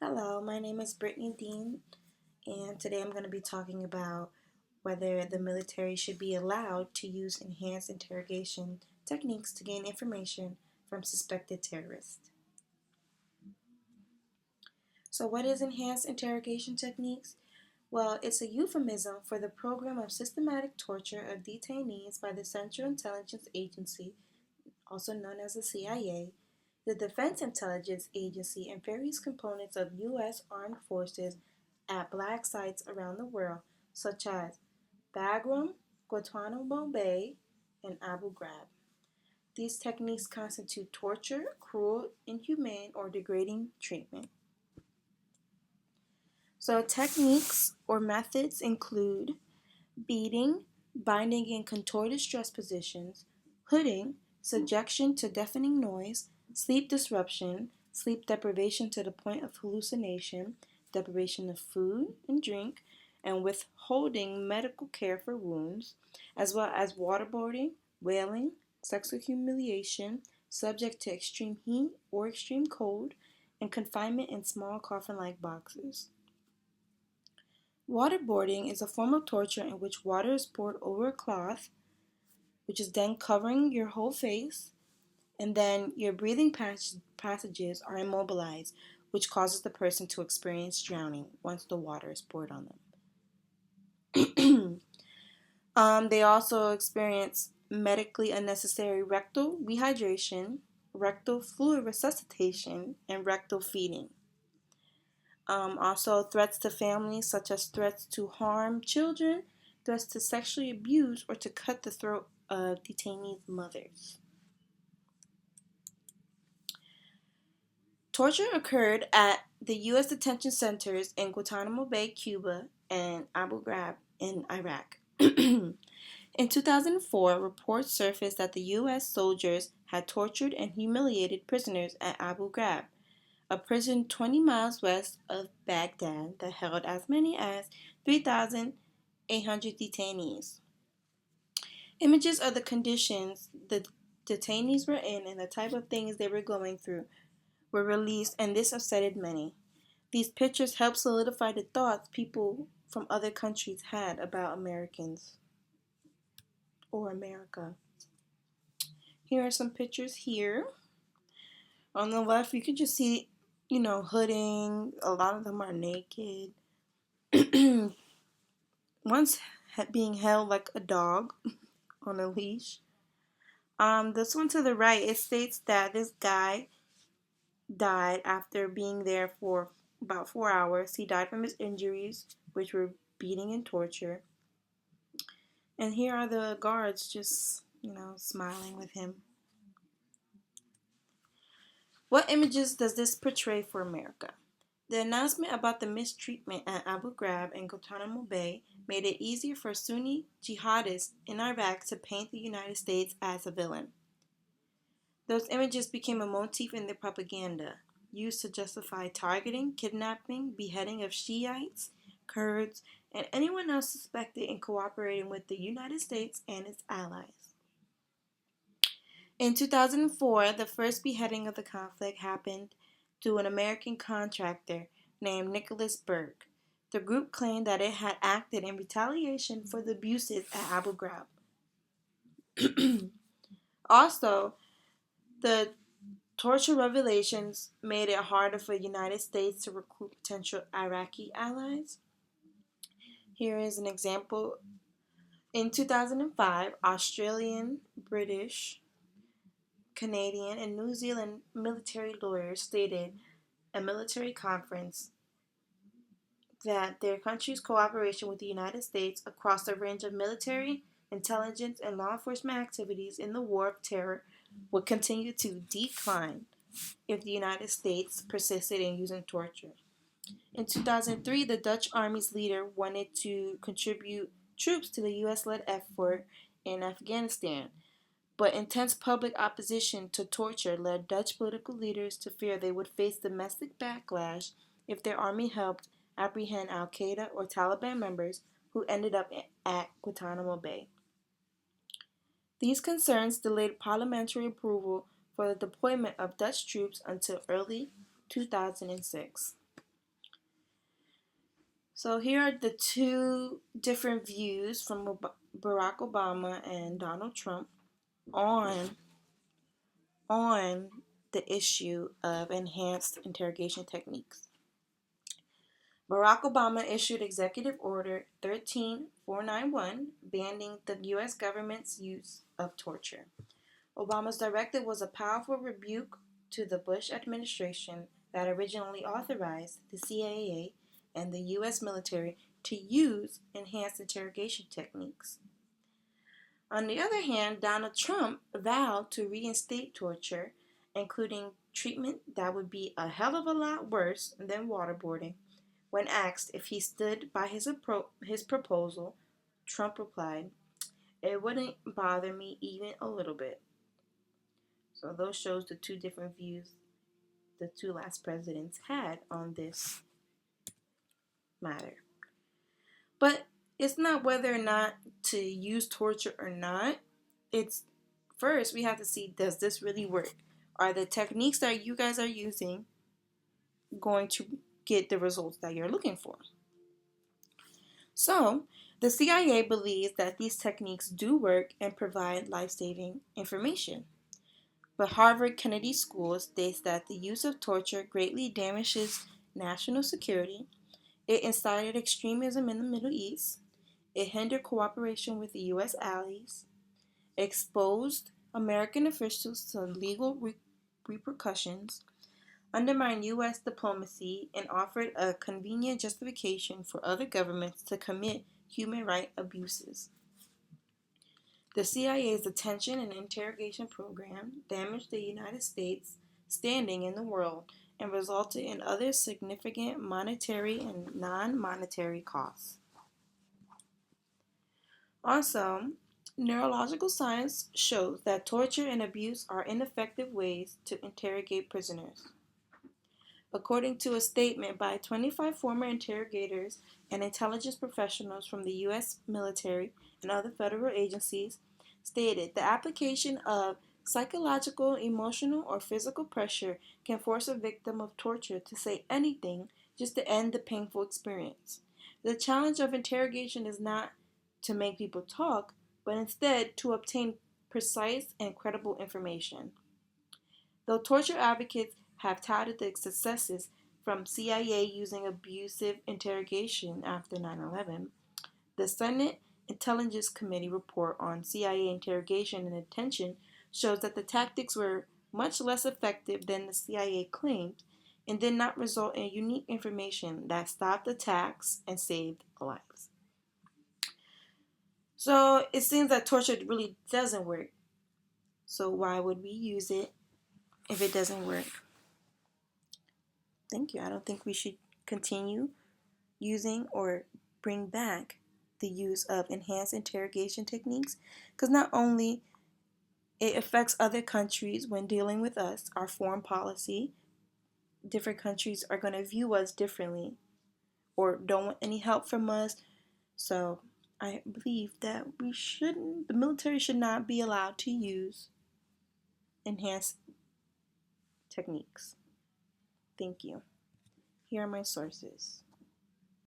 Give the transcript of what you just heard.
Hello, my name is Brittany Dean, and today I'm going to be talking about whether the military should be allowed to use enhanced interrogation techniques to gain information from suspected terrorists. So, what is enhanced interrogation techniques? Well, it's a euphemism for the program of systematic torture of detainees by the Central Intelligence Agency, also known as the CIA, the Defense Intelligence Agency, and various components of U.S. armed forces at black sites around the world, such as Bagram, Guantanamo Bay, and Abu Ghraib. These techniques constitute torture, cruel, inhumane, or degrading treatment. So, techniques or methods include beating, binding in contorted stress positions, hooding, subjection to deafening noise, sleep disruption, sleep deprivation to the point of hallucination, deprivation of food and drink, and withholding medical care for wounds, as well as waterboarding, whaling, sexual humiliation, subject to extreme heat or extreme cold, and confinement in small coffin like boxes. Waterboarding is a form of torture in which water is poured over a cloth, which is then covering your whole face, and then your breathing passages are immobilized, which causes the person to experience drowning once the water is poured on them. They also experience medically unnecessary rectal rehydration, rectal fluid resuscitation, and rectal feeding. Also, threats to families, such as threats to harm children, threats to sexually abuse, or to cut the throat of detainees' mothers. Torture occurred at the U.S. detention centers in Guantanamo Bay, Cuba, and Abu Ghraib in Iraq. In 2004, reports surfaced that the U.S. soldiers had tortured and humiliated prisoners at Abu Ghraib, a prison 20 miles west of Baghdad that held as many as 3,800 detainees. Images of the conditions the detainees were in and the type of things they were going through were released, and this upsetted many. These pictures helped solidify the thoughts people from other countries had about Americans or America. Here are some pictures here. On the left, you can just see, hooding. A lot of them are naked. One's being held like a dog on a leash. This one to the right, it states that this guy died after being there for about 4 hours. He died from his injuries, which were beating and torture. And here are the guards just, smiling with him. What images does this portray for America? The announcement about the mistreatment at Abu Ghraib and Guantanamo Bay made it easier for Sunni jihadists in Iraq to paint the United States as a villain. Those images became a motif in their propaganda, used to justify targeting, kidnapping, beheading of Shiites, Kurds, and anyone else suspected in cooperating with the United States and its allies. In 2004, the first beheading of the conflict happened to an American contractor named Nicholas Berg. The group claimed that it had acted in retaliation for the abuses at Abu Ghraib. Also, the torture revelations made it harder for the United States to recruit potential Iraqi allies. Here is an example. In 2005, Australian, British, Canadian, and New Zealand military lawyers stated at a military conference that their country's cooperation with the United States across a range of military, intelligence, and law enforcement activities in the war of terror would continue to decline if the United States persisted in using torture. In 2003, the Dutch Army's leader wanted to contribute troops to the U.S.-led effort in Afghanistan, but intense public opposition to torture led Dutch political leaders to fear they would face domestic backlash if their army helped apprehend al-Qaeda or Taliban members who ended up at Guantanamo Bay. These concerns delayed parliamentary approval for the deployment of Dutch troops until early 2006. So here are the two different views from Barack Obama and Donald Trump on on the issue of enhanced interrogation techniques. Barack Obama issued Executive Order 13491 banning the U.S. government's use of torture. Obama's directive was a powerful rebuke to the Bush administration that originally authorized the CIA and the U.S. military to use enhanced interrogation techniques. On the other hand, Donald Trump vowed to reinstate torture, including treatment that would be a hell of a lot worse than waterboarding. When asked if he stood by his proposal, Trump replied, "It wouldn't bother me even a little bit." So those shows the two different views the two last presidents had on this matter. But it's not whether or not to use torture or not. It's first we have to see, does this really work? Are the techniques that you guys are using going to get the results that you're looking for? So, the CIA believes that these techniques do work and provide life-saving information. But Harvard Kennedy School states that the use of torture greatly damages national security. It incited extremism in the Middle East. It hindered cooperation with the U.S. allies, exposed American officials to legal repercussions, undermined U.S. diplomacy, and offered a convenient justification for other governments to commit human rights abuses. The CIA's detention and interrogation program damaged the United States' standing in the world and resulted in other significant monetary and non-monetary costs. Also, neurological science shows that torture and abuse are ineffective ways to interrogate prisoners. According to a statement by 25 former interrogators and intelligence professionals from the U.S. military and other federal agencies, stated the application of psychological, emotional, or physical pressure can force a victim of torture to say anything just to end the painful experience. The challenge of interrogation is not to make people talk, but instead to obtain precise and credible information. Though torture advocates have touted the successes from CIA using abusive interrogation after 9/11, the Senate Intelligence Committee report on CIA interrogation and detention shows that the tactics were much less effective than the CIA claimed and did not result in unique information that stopped attacks and saved lives. So it seems that torture really doesn't work. So why would we use it if it doesn't work? Thank you. I don't think we should continue using or bring back the use of enhanced interrogation techniques, because not only it affects other countries when dealing with us, our foreign policy, different countries are going to view us differently or don't want any help from us. So I believe that the military should not be allowed to use enhanced techniques. Thank you. Here are my sources.